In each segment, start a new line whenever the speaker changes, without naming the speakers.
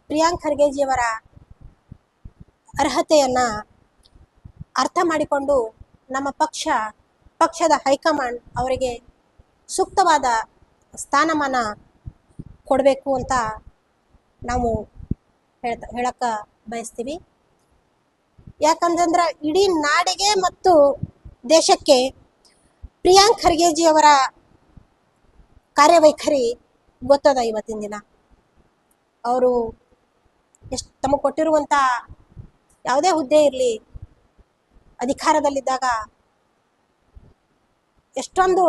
ಪ್ರಿಯಾಂಕ್ ಖರ್ಗೆಜಿಯವರ ಅರ್ಹತೆಯನ್ನ ಅರ್ಥ ಮಾಡಿಕೊಂಡು ನಮ್ಮ ಪಕ್ಷದ ಹೈಕಮಾಂಡ್ ಅವರಿಗೆ ಸೂಕ್ತವಾದ ಸ್ಥಾನಮಾನ ಕೊಡಬೇಕು ಅಂತ ನಾವು ಹೇಳಕ್ಕ ಬಯಸ್ತೀವಿ. ಯಾಕಂತಂದ್ರೆ ಇಡೀ ನಾಡಿಗೆ ಮತ್ತು ದೇಶಕ್ಕೆ ಪ್ರಿಯಾಂಕ್ ಖರ್ಗೆಜಿಯವರ ಕಾರ್ಯವೈಖರಿ ಗೊತ್ತದ. ಇವತ್ತಿನ ದಿನ ಅವರು ಎಷ್ಟು ತಮಗೆ ಕೊಟ್ಟಿರುವಂಥ ಯಾವುದೇ ಹುದ್ದೆ ಇರಲಿ, ಅಧಿಕಾರದಲ್ಲಿದ್ದಾಗ ಎಷ್ಟೊಂದು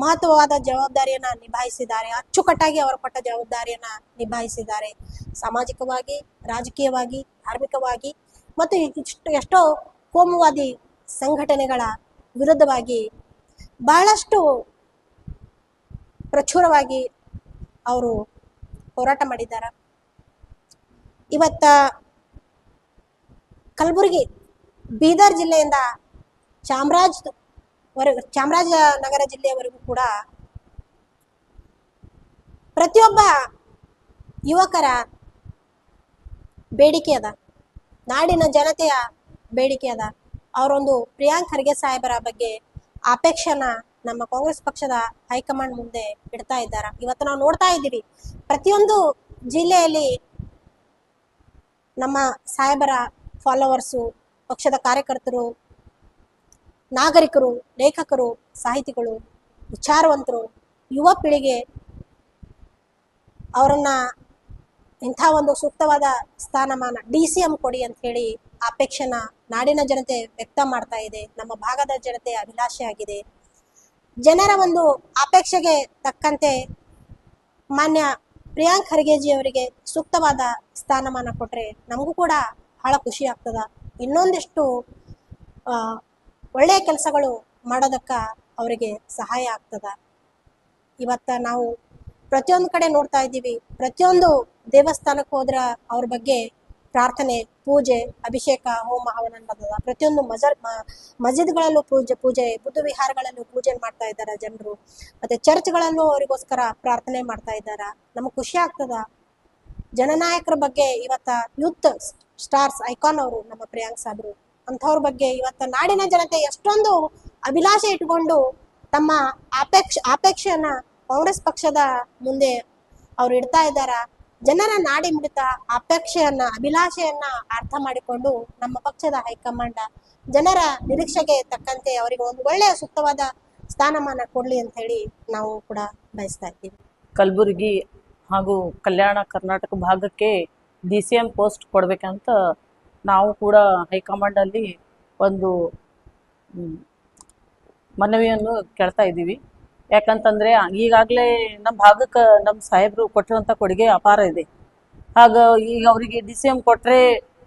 ಮಹತ್ವವಾದ ಜವಾಬ್ದಾರಿಯನ್ನ ನಿಭಾಯಿಸಿದ್ದಾರೆ. ಅಚ್ಚುಕಟ್ಟಾಗಿ ಅವರು ಕೊಟ್ಟ ಜವಾಬ್ದಾರಿಯನ್ನ ನಿಭಾಯಿಸಿದ್ದಾರೆ. ಸಾಮಾಜಿಕವಾಗಿ, ರಾಜಕೀಯವಾಗಿ, ಧಾರ್ಮಿಕವಾಗಿ ಮತ್ತು ಎಷ್ಟೋ ಕೋಮುವಾದಿ ಸಂಘಟನೆಗಳ ವಿರುದ್ಧವಾಗಿ ಬಹಳಷ್ಟು ಪ್ರಚುರವಾಗಿ ಅವರು ಹೋರಾಟ ಮಾಡಿದ್ದಾರೆ. ಇವತ್ತ ಕಲಬುರಗಿ, ಬೀದರ್ ಜಿಲ್ಲೆಯಿಂದ ಚಾಮರಾಜನಗರ ಜಿಲ್ಲೆಯವರೆಗೂ ಕೂಡ ಪ್ರತಿಯೊಬ್ಬ ಯುವಕರ ಬೇಡಿಕೆ ಅದ, ನಾಡಿನ ಜನತೆಯ ಬೇಡಿಕೆ ಅದ. ಅವರೊಂದು ಪ್ರಿಯಾಂಕ್ ಖರ್ಗೆ ಸಾಹೇಬರ ಬಗ್ಗೆ ಅಪೇಕ್ಷೆನ ನಮ್ಮ ಕಾಂಗ್ರೆಸ್ ಪಕ್ಷದ ಹೈಕಮಾಂಡ್ ಮುಂದೆ ಇಡ್ತಾ ಇದ್ದಾರೆ. ಇವತ್ತು ನಾವು ನೋಡ್ತಾ ಇದ್ದೀವಿ, ಪ್ರತಿಯೊಂದು ಜಿಲ್ಲೆಯಲ್ಲಿ ನಮ್ಮ ಸಾಹೇಬರ ಫಾಲೋವರ್ಸು, ಪಕ್ಷದ ಕಾರ್ಯಕರ್ತರು, ನಾಗರಿಕರು, ಲೇಖಕರು, ಸಾಹಿತಿಗಳು, ವಿಚಾರವಂತರು, ಯುವ ಪೀಳಿಗೆ ಅವರನ್ನ ಇಂಥ ಒಂದು ಸೂಕ್ತವಾದ ಸ್ಥಾನಮಾನ DCM ಕೊಡಿ ಅಂತ ಹೇಳಿ ಅಪೇಕ್ಷೆನ ನಾಡಿನ ಜನತೆ ವ್ಯಕ್ತ ಮಾಡ್ತಾ ಇದೆ. ನಮ್ಮ ಭಾಗದ ಜನತೆ ಅಭಿಲಾಷೆ ಆಗಿದೆ. ಜನರ ಒಂದು ಅಪೇಕ್ಷೆಗೆ ತಕ್ಕಂತೆ ಮಾನ್ಯ ಪ್ರಿಯಾಂಕ್ ಖರ್ಗೆಜಿ ಅವರಿಗೆ ಸೂಕ್ತವಾದ ಸ್ಥಾನಮಾನ ಕೊಟ್ರೆ ನಮಗೂ ಕೂಡ ಬಹಳ ಖುಷಿ ಆಗ್ತದ. ಇನ್ನೊಂದಿಷ್ಟು ಒಳ್ಳೆಯ ಕೆಲಸಗಳು ಮಾಡೋದಕ್ಕ ಅವರಿಗೆ ಸಹಾಯ ಆಗ್ತದ. ಇವತ್ತ ನಾವು ಪ್ರತಿಯೊಂದು ಕಡೆ ನೋಡ್ತಾ ಇದ್ದೀವಿ, ಪ್ರತಿಯೊಂದು ದೇವಸ್ಥಾನಕ್ಕೆ ಹೋದ್ರ ಅವ್ರ ಬಗ್ಗೆ ಪ್ರಾರ್ಥನೆ, ಪೂಜೆ, ಅಭಿಷೇಕ, ಹೋಮ ಹವನ ನಡೆದ. ಪ್ರತಿಯೊಂದು ಮಸ್ಜಿದ್ಗಳಲ್ಲೂ ಪೂಜೆ, ಬುದ್ಧ ವಿಹಾರಗಳಲ್ಲೂ ಪೂಜೆ ಮಾಡ್ತಾ ಇದ್ದಾರೆ ಜನರು. ಮತ್ತೆ ಚರ್ಚ್ಗಳಲ್ಲೂ ಅವರಿಗೋಸ್ಕರ ಪ್ರಾರ್ಥನೆ ಮಾಡ್ತಾ ಇದ್ದಾರೆ. ನಮಗೆ ಖುಷಿ ಆಗ್ತದ. ಜನನಾಯಕರ ಬಗ್ಗೆ ಇವತ್ತ ಯೂತ್ ಸ್ಟಾರ್ಸ್ ಐಕಾನ್ ಅವರು ನಮ್ಮ ಪ್ರಿಯಾಂಕ್ ಸಾಹೇಬರು, ಅಂಥವ್ರ ಬಗ್ಗೆ ಇವತ್ತ ನಾಡಿನ ಜನತೆ ಎಷ್ಟೊಂದು ಅಭಿಲಾಷೆ ಇಟ್ಕೊಂಡು ತಮ್ಮ ಅಪೇಕ್ಷೆಯನ್ನ ಕಾಂಗ್ರೆಸ್ ಪಕ್ಷದ ಮುಂದೆ ಅವ್ರು ಇಡ್ತಾ ಇದ್ದಾರ. ಜನರ ನಾಡಿ ಮಿಡಿತ, ಅಪೇಕ್ಷೆಯನ್ನ, ಅಭಿಲಾಷೆಯನ್ನ ಅರ್ಥ ಮಾಡಿಕೊಂಡು ನಮ್ಮ ಪಕ್ಷದ ಹೈಕಮಾಂಡ್ ಜನರ ನಿರೀಕ್ಷೆಗೆ ತಕ್ಕಂತೆ ಅವರಿಗೆ ಒಂದು ಒಳ್ಳೆಯ ಸೂಕ್ತವಾದ ಸ್ಥಾನಮಾನ ಕೊಡ್ಲಿ ಅಂತ ಹೇಳಿ ನಾವು ಕೂಡ ಬಯಸ್ತಾ ಇದ್ದೀವಿ.
ಕಲಬುರಗಿ ಹಾಗೂ ಕಲ್ಯಾಣ ಕರ್ನಾಟಕ ಭಾಗಕ್ಕೆ DCM ಪೋಸ್ಟ್ ಕೊಡ್ಬೇಕಂತ ನಾವು ಕೂಡ ಹೈಕಮಾಂಡ್ ಅಲ್ಲಿ ಒಂದು ಮನವಿಯನ್ನು ಕೇಳ್ತಾ ಇದ್ದೀವಿ. ಯಾಕಂತಂದ್ರೆ ಈಗಾಗಲೇ ನಮ್ಮ ಭಾಗಕ್ಕೆ ನಮ್ಮ ಸಾಹೇಬರು ಕೊಟ್ಟಿರುವಂಥ ಕೊಡುಗೆ ಅಪಾರ ಇದೆ. ಆಗ ಈಗ ಅವರಿಗೆ DCM ಕೊಟ್ರೆ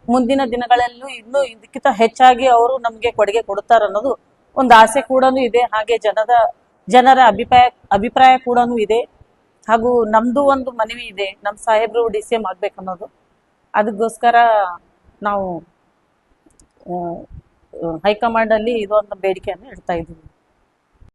ಮುಂದಿನ ದಿನಗಳಲ್ಲೂ ಇನ್ನೂ ಇದಕ್ಕಿಂತ ಹೆಚ್ಚಾಗಿ ಅವರು ನಮಗೆ ಕೊಡುಗೆ ಕೊಡುತ್ತಾರೆ ಅನ್ನೋದು ಒಂದು ಆಸೆ ಕೂಡ ಇದೆ. ಹಾಗೆ ಜನರ ಅಭಿಪ್ರಾಯ ಕೂಡ ಇದೆ. ಹಾಗೂ ನಮ್ದು ಒಂದು ಮನವಿ ಇದೆ, ನಮ್ಮ ಸಾಹೇಬರು DCM ಆಗ್ಬೇಕನ್ನೋದು. ಅದಕ್ಕೋಸ್ಕರ ನಾವು ಹೈಕಮಾಂಡ್ ಅಲ್ಲಿ ಇದೊಂದು ಬೇಡಿಕೆಯನ್ನು ಇಡ್ತಾ ಇದ್ದೀವಿ.